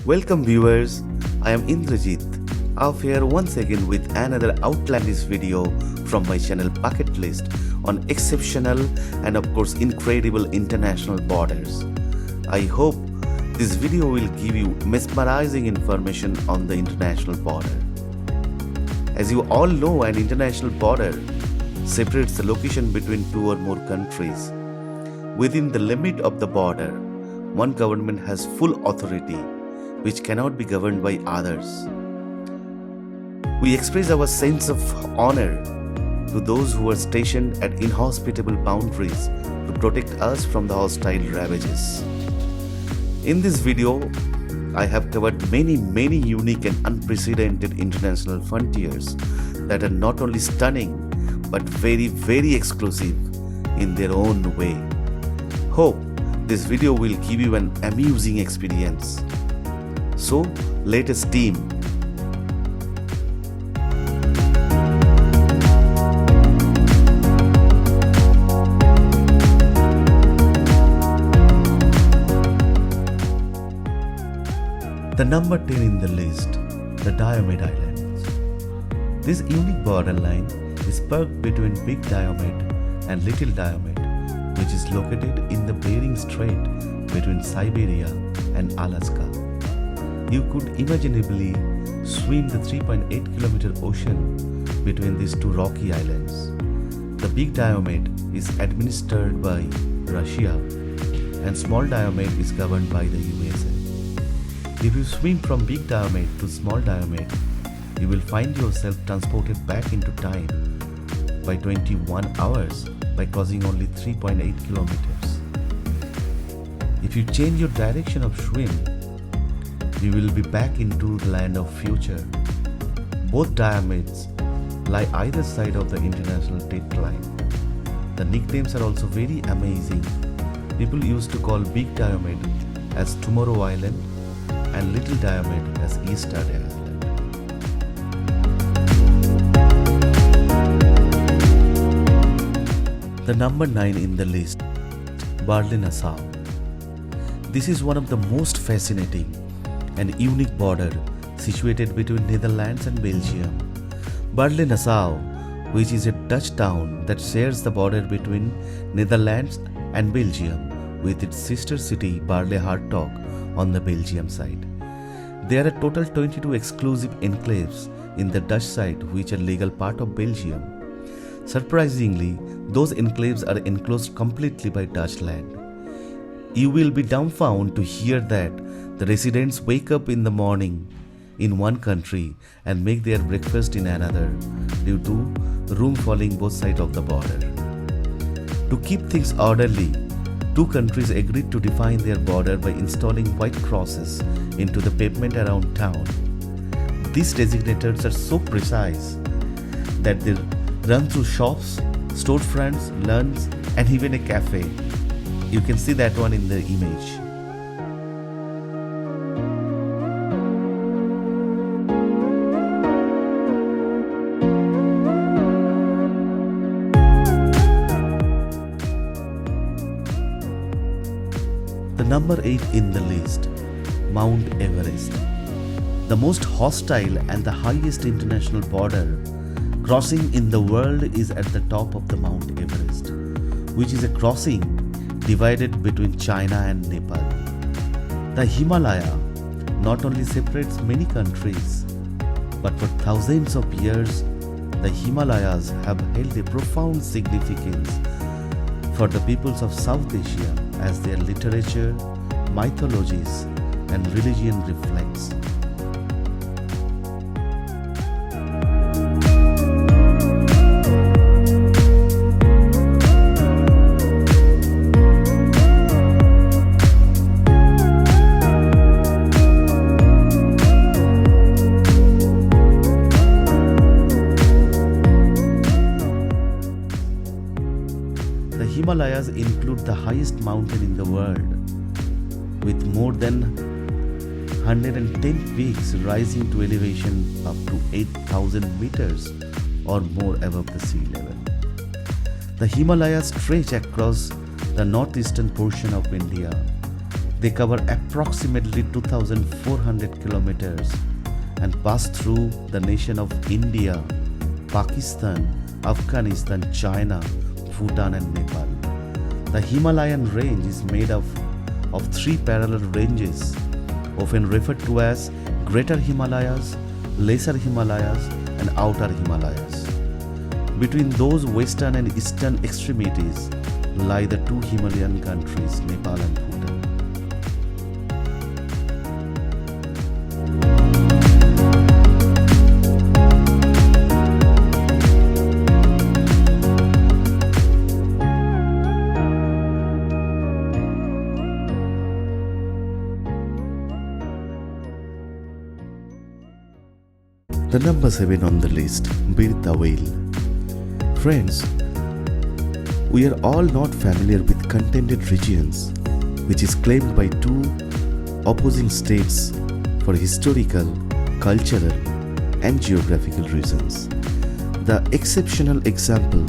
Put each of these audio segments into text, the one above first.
Welcome viewers, I am Indrajit, up here once again with another outlandish video from my channel Bucket List on exceptional and of course incredible international borders. I hope this video will give you mesmerizing information on the international border. As you all know, an international border separates the location between two or more countries. Within the limit of the border, one government has full authority which cannot be governed by others. We express our sense of honor to those who are stationed at inhospitable boundaries to protect us from the hostile ravages. In this video, I have covered many unique and unprecedented international frontiers that are not only stunning but very exclusive in their own way. Hope this video will give you an amusing experience. So, let us team. The number 10 in the list, the Diomede Islands. This unique borderline is perked between Big Diomede and Little Diomede, which is located in the Bering Strait between Siberia and Alaska. You could imaginably swim the 3.8-kilometer ocean between these two rocky islands. The Big Diomede is administered by Russia and Small Diomede is governed by the USA. If you swim from Big Diomede to Small Diomede, you will find yourself transported back into time by 21 hours by crossing only 3.8 kilometers. If you change your direction of swim, you will be back into the land of future. Both Diomedes lie either side of the international date line. The nicknames are also very amazing. People used to call Big Diomede as Tomorrow Island and Little Diomede as Easter Island. The number 9 in the list, Nassau. This is one of the most fascinating and unique border situated between Netherlands and Belgium. Nassau, which is a Dutch town that shares the border between Netherlands and Belgium with its sister city Baarle-Hertog on the Belgium side. There are total 22 exclusive enclaves in the Dutch side which are legal part of Belgium. Surprisingly, those enclaves are enclosed completely by Dutch land. You will be dumbfounded to hear that the residents wake up in the morning in one country and make their breakfast in another due to room falling both sides of the border. To keep things orderly, two countries agreed to define their border by installing white crosses into the pavement around town. These designators are so precise that they run through shops, storefronts, lawns, and even a cafe. You can see that one in the image. The number 8 in the list, Mount Everest. The most hostile and the highest international border crossing in the world is at the top of the Mount Everest, which is a crossing divided between China and Nepal. The Himalaya not only separates many countries, but for thousands of years, the Himalayas have held a profound significance for the peoples of South Asia as their literature, mythologies, and religion reflects. The Himalayas include the highest mountain in the world, with more than 110 peaks rising to elevation up to 8,000 meters or more above the sea level. The Himalayas stretch across the northeastern portion of India. They cover approximately 2,400 kilometers and pass through the nation of India, Pakistan, Afghanistan, China, Bhutan and Nepal. The Himalayan range is made up of three parallel ranges, often referred to as Greater Himalayas, Lesser Himalayas and Outer Himalayas. Between those western and eastern extremities lie the two Himalayan countries, Nepal and Bhutan. The number 7 on the list, Bir Tawil. Friends, we are all not familiar with contended regions, which is claimed by two opposing states for historical, cultural, and geographical reasons. The exceptional example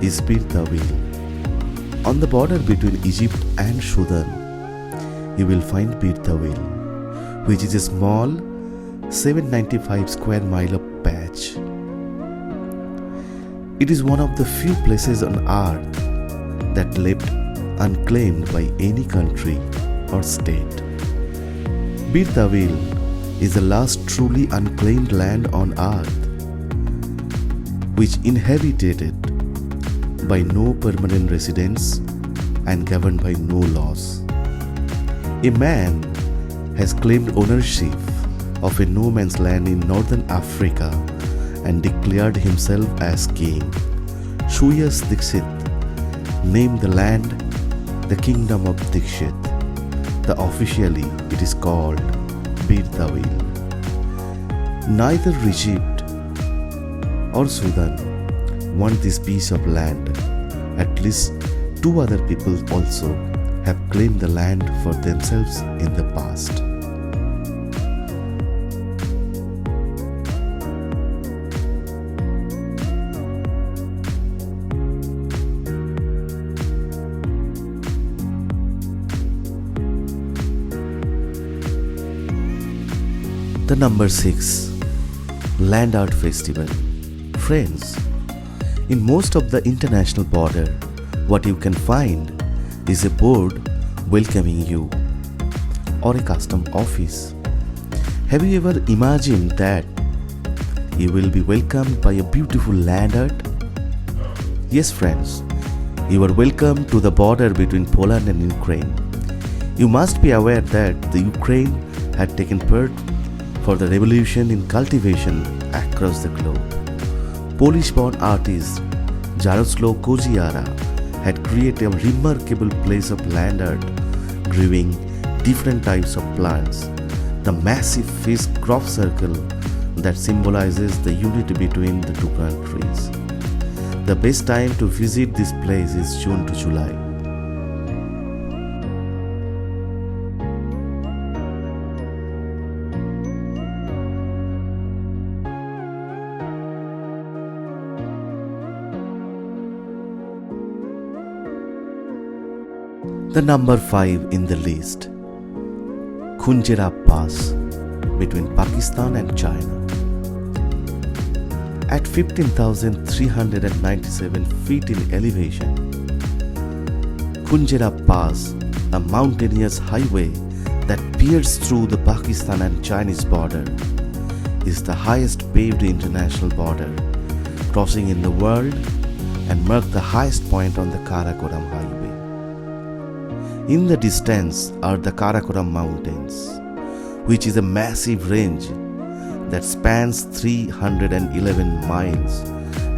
is Bir Tawil. On the border between Egypt and Sudan, you will find Bir Tawil, which is a small 795 square mile of patch. It is one of the few places on earth that left unclaimed by any country or state. Bir Tawil is the last truly unclaimed land on earth, which inhabited by no permanent residents and governed by no laws. A man has claimed ownership of a no man's land in northern Africa and declared himself as king. Shuyas Dixit named the land the Kingdom of Dixit. Officially it is called Bir Tawil. Neither Egypt or Sudan want this piece of land. At least two other people also have claimed the land for themselves in the past. The number 6, Land Art Festival. Friends, in most of the international border, what you can find is a board welcoming you or a custom office. Have you ever imagined that you will be welcomed by a beautiful land art? Yes, friends, you are welcome to the border between Poland and Ukraine. You must be aware that the Ukraine had taken part for the revolution in cultivation across the globe. Polish-born artist Jaroslaw Koziara had created a remarkable place of land art, growing different types of plants. The massive fish crop circle that symbolizes the unity between the two countries. The best time to visit this place is June to July. The number 5 in the list, Khunjera Pass between Pakistan and China. At 15,397 feet in elevation, Khunjera Pass, a mountainous highway that pierces through the Pakistan and Chinese border, is the highest paved international border crossing in the world and marks the highest point on the Karakoram Highway. In the distance are the Karakoram Mountains, which is a massive range that spans 311 miles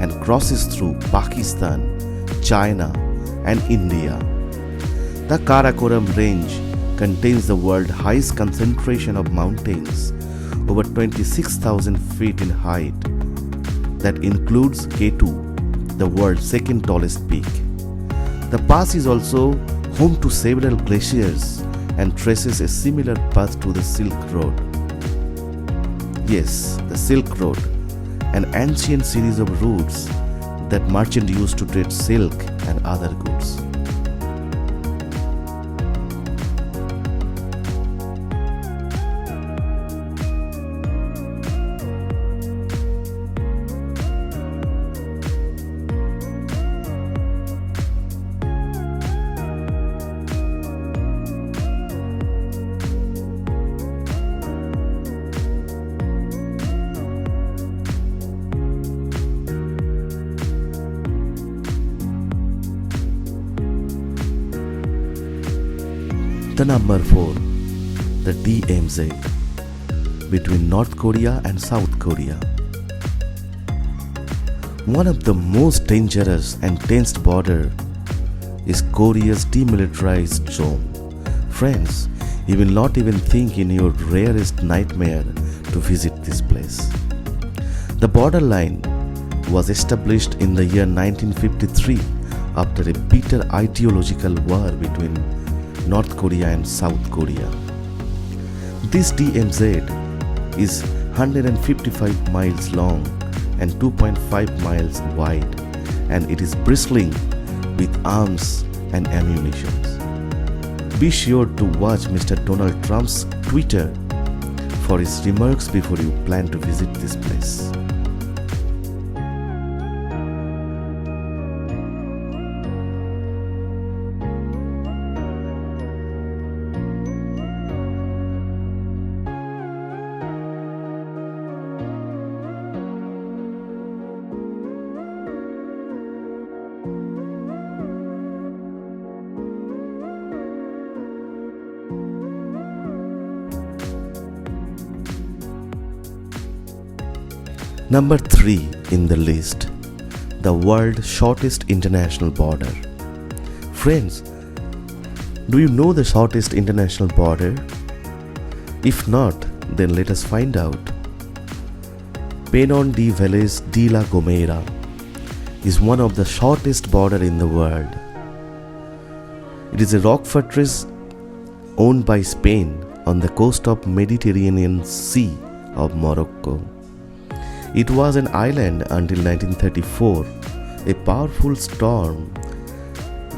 and crosses through Pakistan, China, and India. The Karakoram range contains the world's highest concentration of mountains, over 26,000 feet in height. That includes K2, the world's second tallest peak. The pass is also home to several glaciers and traces a similar path to the Silk Road. Yes, the Silk Road, an ancient series of routes that merchants used to trade silk and other goods. The number 4, the DMZ, between North Korea and South Korea. One of the most dangerous and tense border is Korea's demilitarized zone. Friends, you will not even think in your rarest nightmare to visit this place. The borderline was established in the year 1953 after a bitter ideological war between North Korea and South Korea. This DMZ is 155 miles long and 2.5 miles wide, and it is bristling with arms and ammunition. Be sure to watch Mr. Donald Trump's Twitter for his remarks before you plan to visit this place. Number 3 in the list, the world's shortest international border. Friends, do you know the shortest international border? If not, then let us find out. Peñón de Vélez de la Gomera is one of the shortest border in the world. It is a rock fortress owned by Spain on the coast of Mediterranean Sea of Morocco. It was an island until 1934, a powerful storm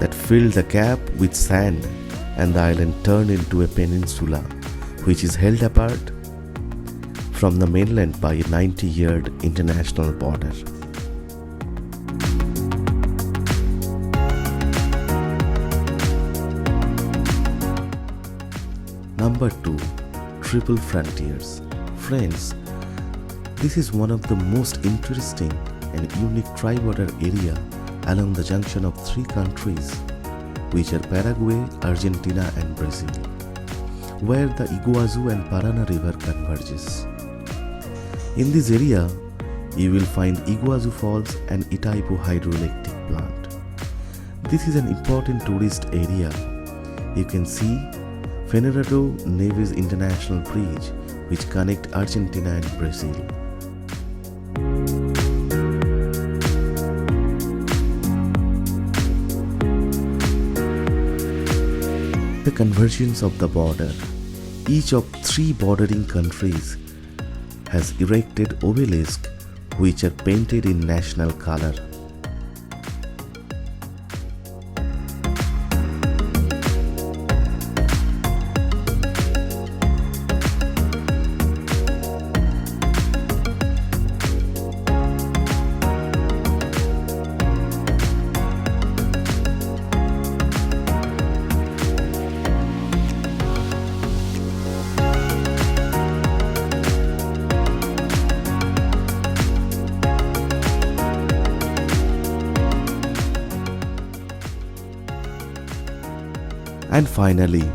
that filled the cap with sand, and the island turned into a peninsula which is held apart from the mainland by a 90-year international border. Number 2, Triple Frontiers. Friends, this is one of the most interesting and unique tri-border area along the junction of 3 countries, which are Paraguay, Argentina and Brazil, where the Iguazu and Paraná river converges. In this area, you will find Iguazu Falls and Itaipu hydroelectric plant. This is an important tourist area. You can see Fernando Neves International Bridge, which connects Argentina and Brazil. The convergence of the border. Each of 3 bordering countries has erected obelisks which are painted in national color. And finally,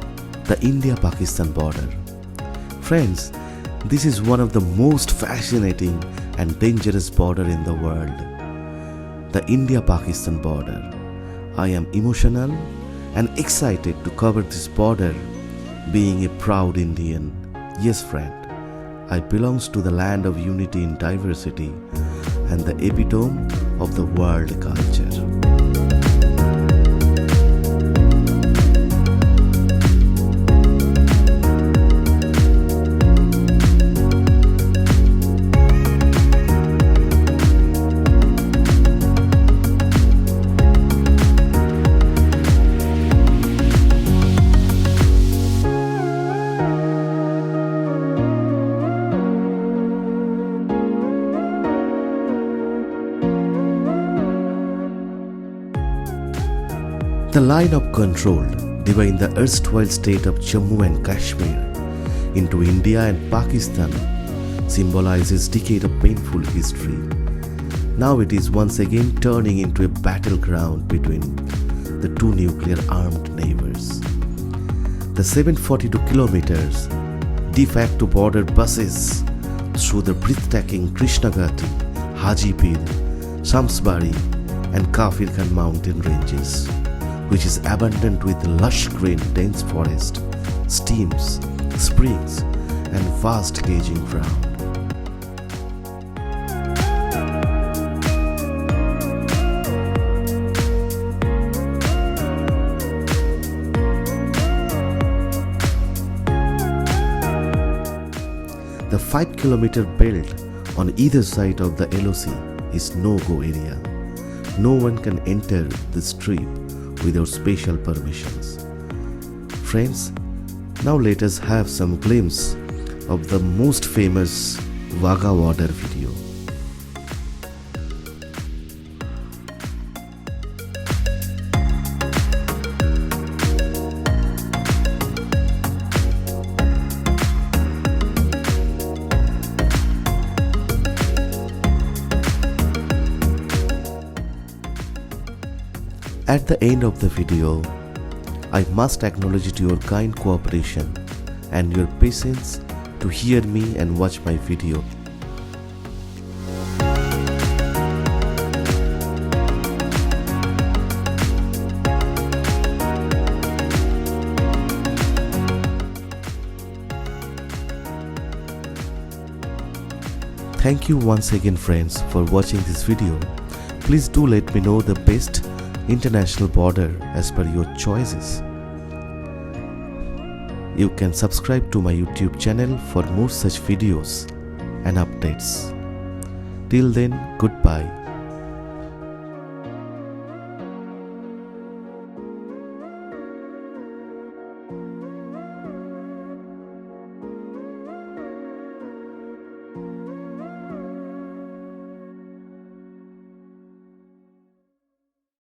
the India-Pakistan border. Friends, this is one of the most fascinating and dangerous border in the world. The India-Pakistan border. I am emotional and excited to cover this border, being a proud Indian. Yes, friend, I belong to the land of unity in diversity and the epitome of the world culture. The line of control dividing the erstwhile state of Jammu and Kashmir into India and Pakistan symbolizes decades of painful history. Now it is once again turning into a battleground between the 2 nuclear-armed neighbors. The 742 kilometers de facto border passes through the breathtaking Krishnagati, Hajipir, Shamsbari and Kafir Khan mountain ranges, which is abundant with lush green dense forest, streams, springs and vast gazing ground. The 5-kilometer belt on either side of the LOC is no-go area. No one can enter this trip without special permissions. Friends, now let us have some glimpse of the most famous Wagah border video. At the end of the video, I must acknowledge your kind cooperation and your patience to hear me and watch my video. Thank you once again friends for watching this video. Please do let me know the best international border as per your choices. You can subscribe to my YouTube channel for more such videos and updates. Till then, goodbye.